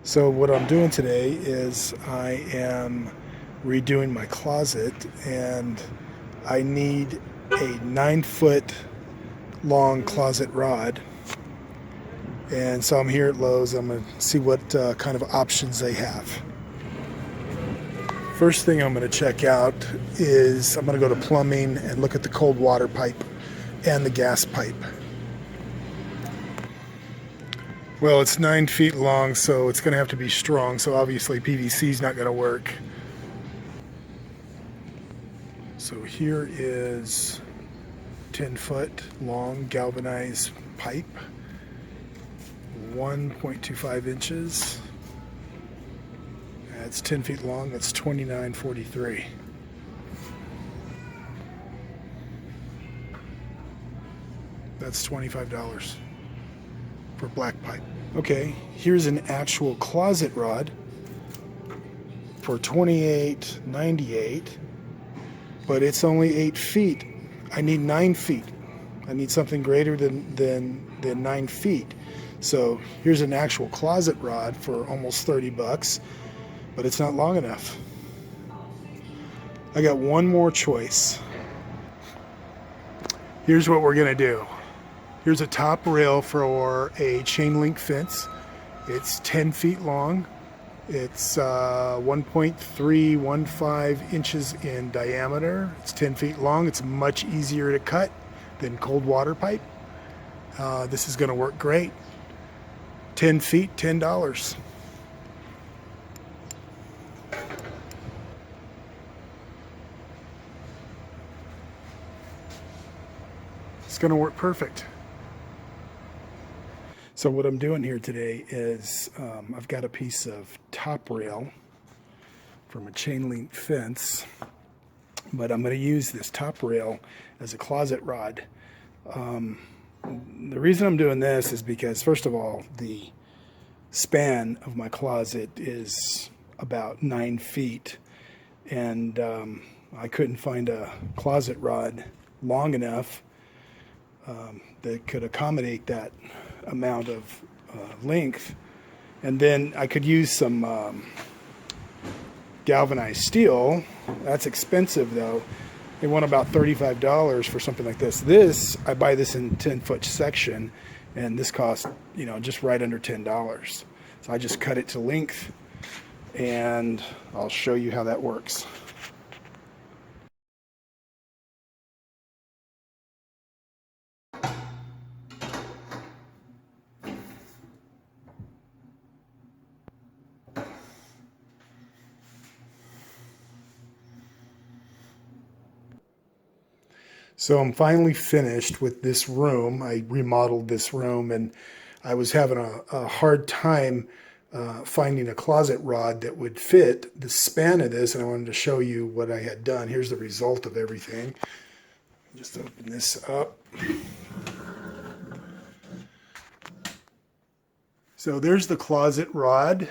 So what I'm doing today is I am redoing my closet, and I need a 9 foot long closet rod. And so I'm here at Lowe's. I'm going to see what kind of options they have. First thing I'm going to check out is I'm going to go to plumbing and look at the cold water pipe and the gas pipe. Well, it's 9 feet long, so it's going to have to be strong. So obviously PVC is not going to work. So here is 10-foot long galvanized pipe, 1.25 inches. It's 10 feet long. That's $29.43. That's $25 for black pipe. Okay, here's an actual closet rod for $28.98, but it's only 8 feet. I need 9 feet. I need something greater than 9 feet. So here's an actual closet rod for almost 30 bucks, but it's not long enough. I got one more choice. Here's what we're gonna do. Here's a top rail for a chain link fence. It's 10 feet long. It's 1.315 inches in diameter. It's 10 feet long. It's much easier to cut than cold water pipe. This is gonna work great. 10 feet, $10. It's gonna work perfect. So what I'm doing here today is I've got a piece of top rail from a chain link fence, but I'm going to use this top rail as a closet rod. The reason I'm doing this is because, first of all, the span of my closet is about 9 feet, and I couldn't find a closet rod long enough that could accommodate that amount of length. And then I could use some galvanized steel. That's expensive though. They want about $35 for something like this. I buy this in 10-foot section, and this costs, just right under $10. So I just cut it to length, and I'll show you how that works. So I'm finally finished with this room. I remodeled this room, and I was having a hard time finding a closet rod that would fit the span of this, and I wanted to show you what I had done. Here's the result of everything. Just open this up. So there's the closet rod,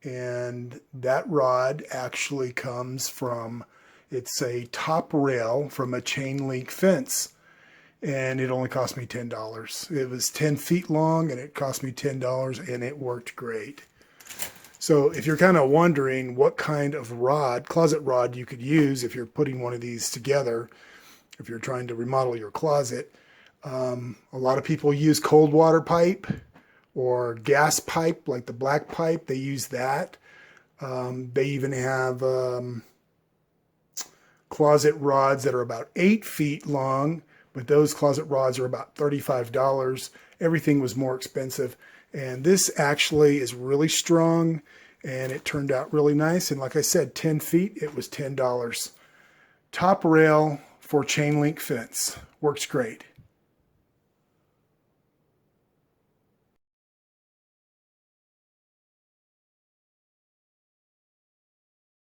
and that rod actually comes from, it's a top rail from a chain link fence, and it only cost me $10. It was 10 feet long, and it cost me $10, and it worked great. So if you're kind of wondering what kind of closet rod you could use if you're putting one of these together, if you're trying to remodel your closet, a lot of people use cold water pipe or gas pipe, like the black pipe. They use that. They even have closet rods that are about 8 feet long, but those closet rods are about $35. Everything was more expensive. And this actually is really strong, and it turned out really nice. And like I said, 10 feet, it was $10. Top rail for chain link fence. Works great.